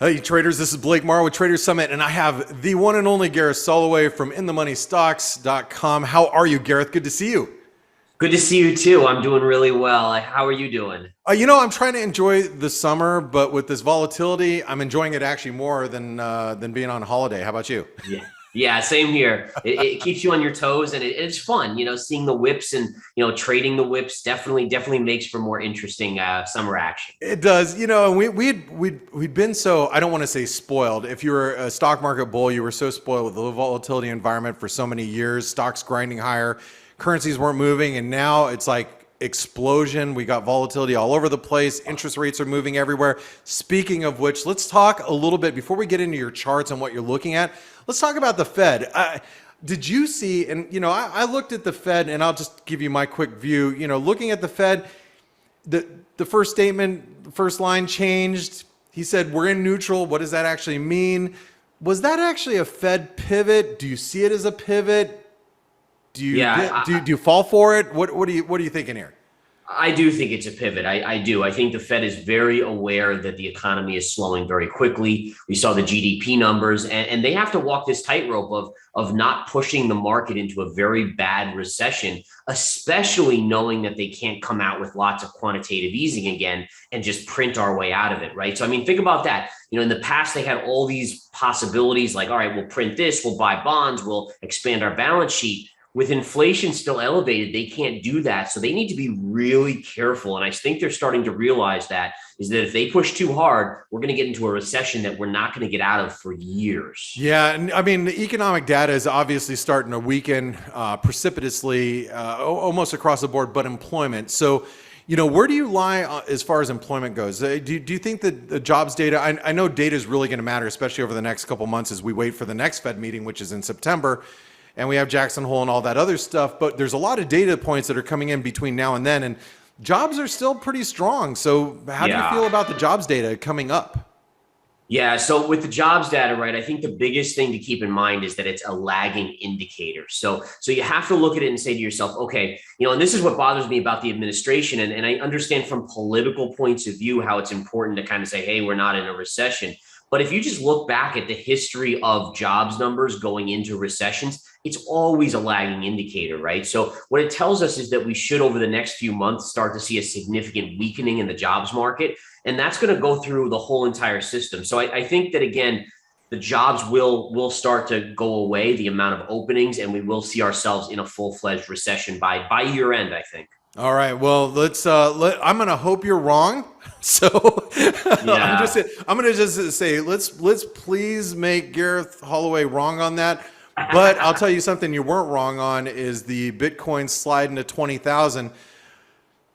Hey traders, this is Blake Marr with Traders Summit, and I have the one and only Gareth Soloway from InTheMoneyStocks.com. How are you, Gareth? Good to see you. Good to see you too. I'm doing really well. How are you doing? I'm trying to enjoy the summer, but with this volatility, I'm enjoying it actually more than being on holiday. How about you? Yeah. Yeah, same here. It keeps you on your toes and it's fun, seeing the whips and, trading the whips definitely makes for more interesting summer action. It does, and we'd been so, I don't want to say spoiled. If you were a stock market bull, you were so spoiled with the low volatility environment for so many years, stocks grinding higher, currencies weren't moving, and now it's like explosion. We got volatility all over the place. Interest rates are moving everywhere. Speaking of which, let's talk a little bit before we get into your charts and what you're looking at. Let's talk about the Fed. Did you see, and I looked at the Fed, and I'll just give you my quick view. Looking at the Fed, the first statement, the first line changed. He said, we're in neutral. What does that actually mean? Was that actually a Fed pivot? Do you see it as a pivot? Do you do you fall for it? What are you thinking here? I do think it's a pivot. I do. I think the Fed is very aware that the economy is slowing very quickly. We saw the GDP numbers, and they have to walk this tightrope of not pushing the market into a very bad recession, especially knowing that they can't come out with lots of quantitative easing again and just print our way out of it, right? So, I mean, think about that. In the past, they had all these possibilities like, all right, we'll print this, we'll buy bonds, we'll expand our balance sheet. With inflation still elevated, they can't do that. So they need to be really careful. And I think they're starting to realize that if they push too hard, we're going to get into a recession that we're not going to get out of for years. Yeah. And I mean, the economic data is obviously starting to weaken precipitously, almost across the board, but employment. So, where do you lie as far as employment goes? Do you think that the jobs data, I know data is really going to matter, especially over the next couple months as we wait for the next Fed meeting, which is in September. And we have Jackson Hole and all that other stuff, but there's a lot of data points that are coming in between now and then, and jobs are still pretty strong. So how do you feel about the jobs data coming up? Yeah, so with the jobs data, right, I think the biggest thing to keep in mind is that it's a lagging indicator. So you have to look at it and say to yourself, okay, and this is what bothers me about the administration. And I understand from political points of view how it's important to kind of say, hey, we're not in a recession. But if you just look back at the history of jobs numbers going into recessions, it's always a lagging indicator, right? So what it tells us is that we should, over the next few months, start to see a significant weakening in the jobs market. And that's going to go through the whole entire system. So I think that, again, the jobs will start to go away, the amount of openings, and we will see ourselves in a full-fledged recession by year end, I think. All right. Well, I'm going to hope you're wrong. So Yeah. I'm going to just say, let's please make Gareth Holloway wrong on that. But I'll tell you something you weren't wrong on is the Bitcoin slide into 20,000.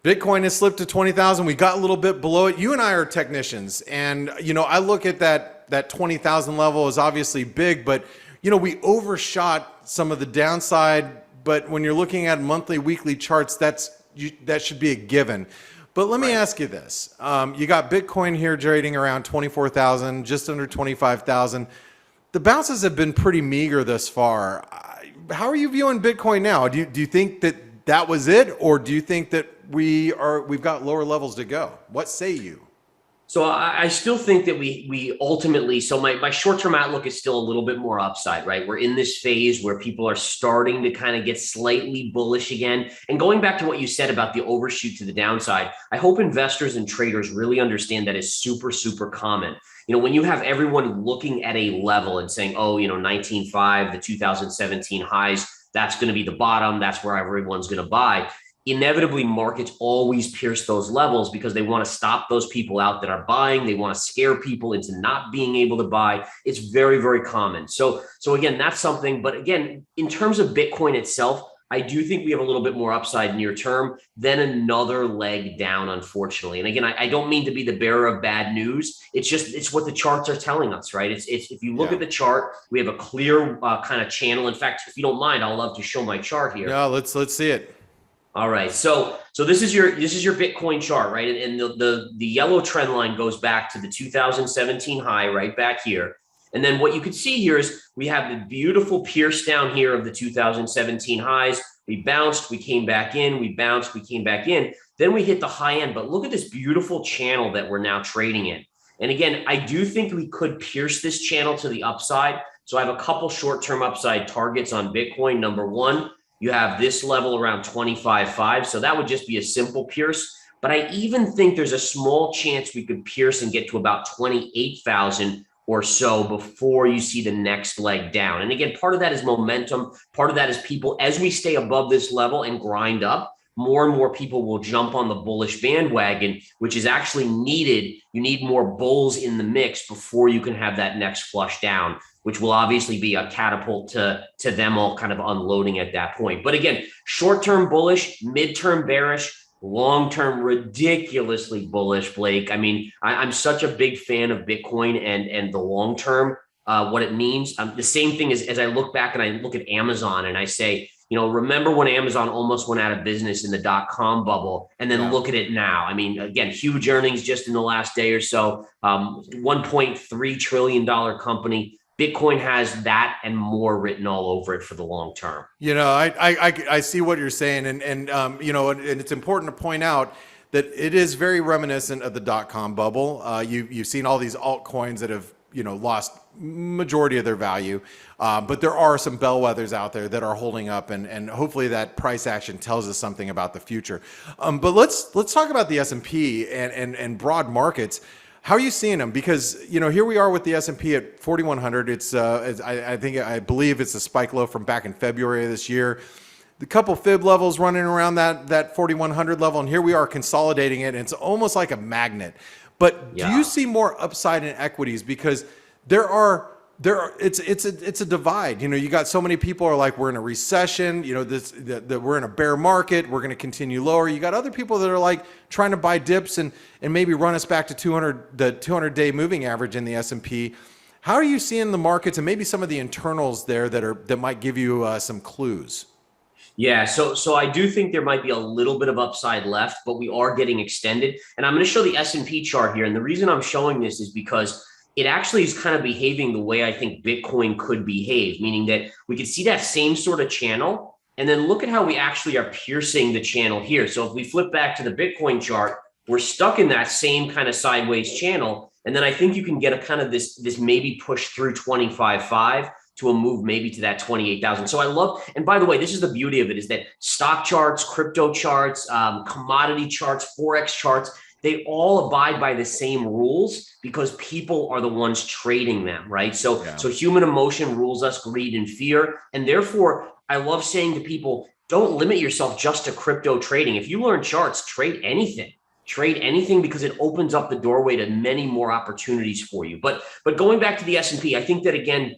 Bitcoin has slipped to 20,000. We got a little bit below it. You and I are technicians. And, I look at that 20,000 level is obviously big, but, we overshot some of the downside. But when you're looking at monthly, weekly charts, that should be a given. But let me ask you this. You got Bitcoin here trading around 24,000, just under 25,000. The bounces have been pretty meager thus far. How are you viewing Bitcoin now? Do you think that was it? Or do you think that we've got lower levels to go? What say you? So I still think that we ultimately, so my short-term outlook is still a little bit more upside, right? We're in this phase where people are starting to kind of get slightly bullish again. And going back to what you said about the overshoot to the downside, I hope investors and traders really understand that is super, super common. When you have everyone looking at a level and saying, oh, 19.5, the 2017 highs, that's going to be the bottom. That's where everyone's going to buy. Inevitably, markets always pierce those levels because they want to stop those people out that are buying. They want to scare people into not being able to buy. It's very, very common. So again, that's something. But again, in terms of Bitcoin itself, I do think we have a little bit more upside near term than another leg down, unfortunately. And again, I don't mean to be the bearer of bad news. It's what the charts are telling us, right? It's if you look at the chart, we have a clear kind of channel. In fact, if you don't mind, I'll love to show my chart here. Yeah, let's see it. All right, so this is your Bitcoin chart, right? And the yellow trend line goes back to the 2017 high right back here. And then what you can see here is we have the beautiful pierce down here of the 2017 highs. We bounced, we came back in, we bounced, we came back in. Then we hit the high end. But look at this beautiful channel that we're now trading in. And again, I do think we could pierce this channel to the upside. So I have a couple short-term upside targets on Bitcoin. Number one, you have this level around 25.5. So that would just be a simple pierce. But I even think there's a small chance we could pierce and get to about 28,000 or so before you see the next leg down. And again, part of that is momentum. Part of that is people, as we stay above this level and grind up, more and more people will jump on the bullish bandwagon, which is actually needed. You need more bulls in the mix before you can have that next flush down, which will obviously be a catapult to them all kind of unloading at that point. But again, short-term bullish, mid-term bearish, long-term ridiculously bullish, Blake. I mean, I'm such a big fan of Bitcoin and the long-term, what it means. The same thing as I look back and I look at Amazon and I say, remember when Amazon almost went out of business in the dot-com bubble, and then look at it now. I mean, again, huge earnings just in the last day or so, $1.3 trillion company. Bitcoin has that and more written all over it for the long term. I see what you're saying, and it's important to point out that it is very reminiscent of the dot-com bubble. You've seen all these altcoins that have lost majority of their value, but there are some bellwethers out there that are holding up, and hopefully that price action tells us something about the future. But let's talk about the S&P and broad markets. How are you seeing them? Because here we are with the S&P at 4,100. It's I believe it's a spike low from back in February of this year. The couple fib levels running around that 4,100 level, and here we are consolidating it. And it's almost like a magnet. But do you see more upside in equities? Because it's a divide. You got so many people are like, we're in a recession, that we're in a bear market, we're going to continue lower. You got other people that are like trying to buy dips and maybe run us back to the 200-day moving average in the S&P. How are you seeing the markets and maybe some of the internals there that might give you some clues? Yeah, so I do think there might be a little bit of upside left, but we are getting extended. And I'm going to show the S&P chart here. And the reason I'm showing this is because it actually is kind of behaving the way I think Bitcoin could behave, meaning that we could see that same sort of channel, and then look at how we actually are piercing the channel here. So if we flip back to the Bitcoin chart, we're stuck in that same kind of sideways channel. And then I think you can get a kind of this maybe push through 25.5 to a move maybe to that 28,000. So I love, and by the way, this is the beauty of it, is that stock charts, crypto charts, commodity charts, Forex charts, they all abide by the same rules because people are the ones trading them, right? So human emotion rules us, greed and fear. And therefore, I love saying to people, don't limit yourself just to crypto trading. If you learn charts, trade anything because it opens up the doorway to many more opportunities for you. But going back to the S&P, I think that, again,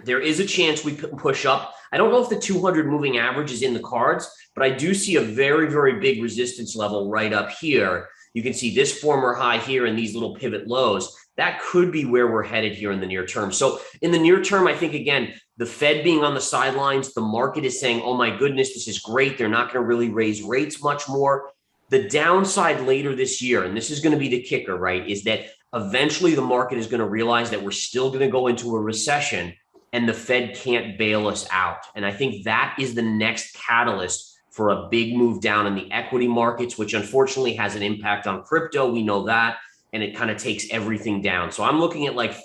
there is a chance we can push up. I don't know if the 200 moving average is in the cards, but I do see a very, very big resistance level right up here. You can see this former high here and these little pivot lows. That could be where we're headed here in the near term. So in the near term, I think, again, the Fed being on the sidelines, the market is saying, oh my goodness, this is great. They're not going to really raise rates much more. The downside later this year, and this is going to be the kicker, right, is that eventually the market is going to realize that we're still going to go into a recession and the Fed can't bail us out. And I think that is the next catalyst for a big move down in the equity markets, which unfortunately has an impact on crypto. We know that, and it kind of takes everything down. So I'm looking at like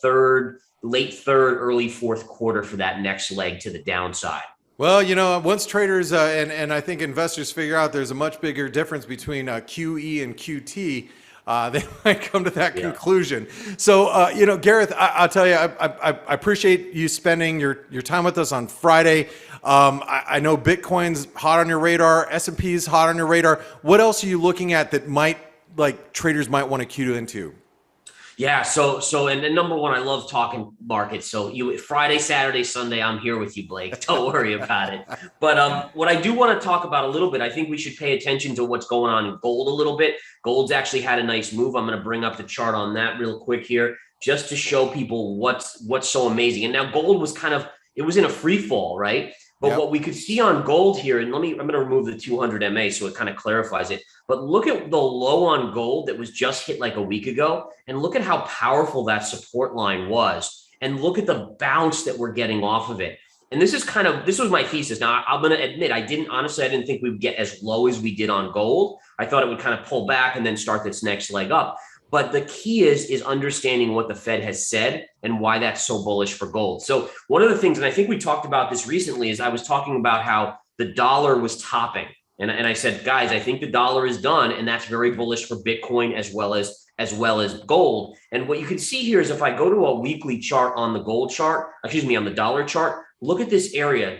late third, early fourth quarter for that next leg to the downside. Well, once traders and I think investors figure out there's a much bigger difference between QE and QT, they might come to that conclusion. So, Gareth, I'll tell you, I appreciate you spending your time with us on Friday. I know Bitcoin's hot on your radar, S&P's hot on your radar. What else are you looking at that traders might want to cue into? Yeah. So, and number one, I love talking markets. So Friday, Saturday, Sunday, I'm here with you, Blake. Don't worry about it. But what I do want to talk about a little bit, I think we should pay attention to what's going on in gold a little bit. Gold's actually had a nice move. I'm going to bring up the chart on that real quick here, just to show people what's so amazing. And now gold was it was in a free fall, right? But what we could see on gold here, and I'm going to remove the 200 MA so it kind of clarifies it. But look at the low on gold that was just hit like a week ago, and look at how powerful that support line was. And look at the bounce that we're getting off of it. And this was my thesis. Now, I'm going to admit, I didn't think we would get as low as we did on gold. I thought it would kind of pull back and then start this next leg up. But the key is understanding what the Fed has said and why that's so bullish for gold. So one of the things, and I think we talked about this recently, is I was talking about how the dollar was topping. And I said, guys, I think the dollar is done, and that's very bullish for Bitcoin as well as gold. And what you can see here is if I go to a weekly chart on the gold chart, on the dollar chart, look at this area,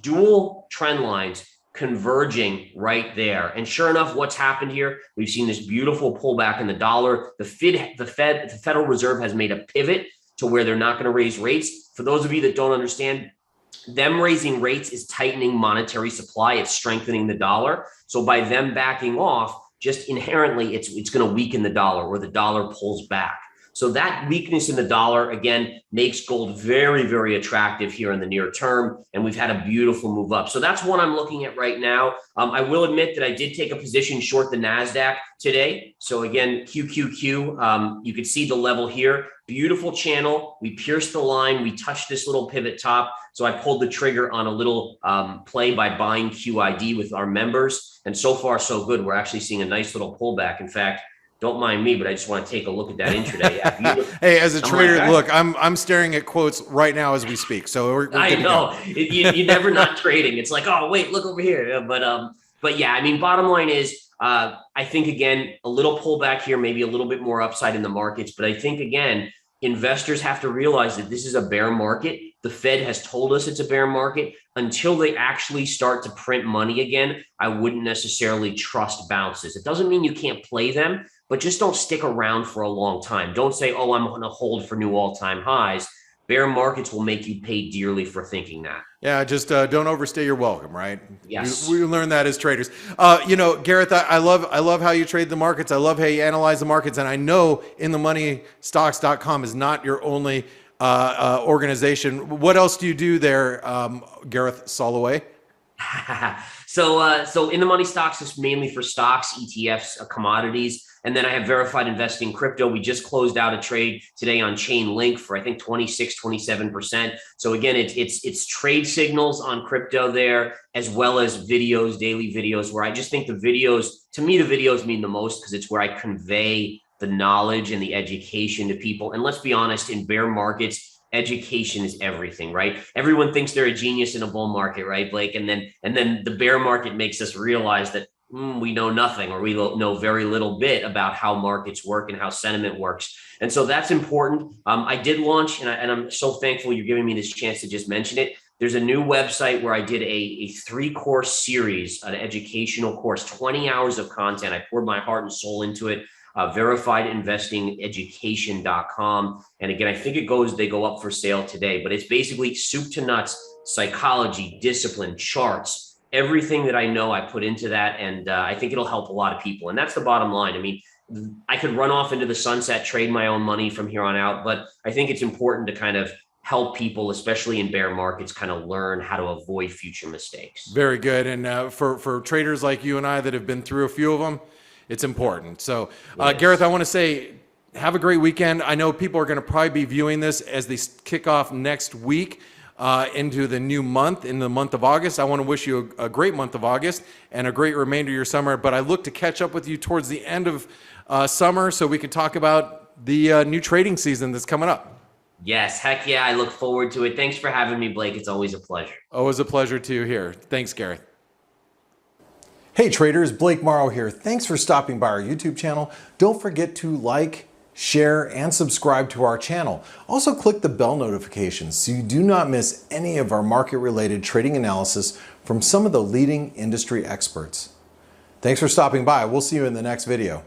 dual trend lines converging right there. And sure enough, what's happened here? We've seen this beautiful pullback in the dollar. The Federal Reserve has made a pivot to where they're not going to raise rates. For those of you that don't understand, them raising rates is tightening monetary supply. It's strengthening the dollar. So by them backing off, just inherently, it's going to weaken the dollar, or the dollar pulls back. So that weakness in the dollar, again, makes gold very, very attractive here in the near term. And we've had a beautiful move up. So that's what I'm looking at right now. I will admit that I did take a position short the Nasdaq today. So again, QQQ, you can see the level here. Beautiful channel. We pierced the line. We touched this little pivot top. So I pulled the trigger on a little play by buying QID with our members. And so far, so good. We're actually seeing a nice little pullback. In fact, don't mind me, but I just want to take a look at that intraday. Hey, as a trader, look, I'm staring at quotes right now as we speak. So we're I know you're never not trading. It's like, oh wait, look over here. But yeah, I mean, bottom line is, I think again, a little pullback here, maybe a little bit more upside in the markets. But I think again, investors have to realize that this is a bear market. The Fed has told us it's a bear market. Until they actually start to print money again, I wouldn't necessarily trust bounces. It doesn't mean you can't play them, but just don't stick around for a long time. Don't say, oh, I'm going to hold for new all-time highs. Bear markets will make you pay dearly for thinking that. Yeah, just don't overstay your welcome, right? Yes. We learn that as traders. Gareth, I love how you trade the markets. I love how you analyze the markets. And I know InTheMoneyStocks.com is not your only organization. What else do you do there, Gareth Soloway? So In the Money Stocks is mainly for stocks, ETFs, commodities. And then I have Verified Investing Crypto. We just closed out a trade today on Chainlink for, I think, 27%. So again, it's trade signals on crypto there, as well as videos, daily videos, where I just think the videos mean the most, because it's where I convey the knowledge and the education to people. And let's be honest, in bear markets, education is everything, right? Everyone thinks they're a genius in a bull market, right, Blake? And then the bear market makes us realize that we know nothing, or we know very little bit about how markets work and how sentiment works. And so that's important. I did launch, and I'm so thankful you're giving me this chance to just mention it. There's a new website where I did a 3-course series, an educational course, 20 hours of content. I poured my heart and soul into it. VerifiedInvestingEducation.com. And again, I think they go up for sale today, but it's basically soup to nuts, psychology, discipline, charts, everything that I know I put into that. And I think it'll help a lot of people. And that's the bottom line. I mean, I could run off into the sunset, trade my own money from here on out, but I think it's important to kind of help people, especially in bear markets, kind of learn how to avoid future mistakes. Very good. And for traders like you and I that have been through a few of them, it's important. So, Yes. Gareth, I want to say, have a great weekend. I know people are going to probably be viewing this as they kick off next week into the new month, in the month of August. I want to wish you a great month of August and a great remainder of your summer. But I look to catch up with you towards the end of summer so we can talk about the new trading season that's coming up. Yes, heck yeah. I look forward to it. Thanks for having me, Blake. It's always a pleasure. Always a pleasure to here. Thanks, Gareth. Hey traders, Blake Morrow here. Thanks for stopping by our YouTube channel. Don't forget to like, share, and subscribe to our channel. Also click the bell notifications so you do not miss any of our market-related trading analysis from some of the leading industry experts. Thanks for stopping by. We'll see you in the next video.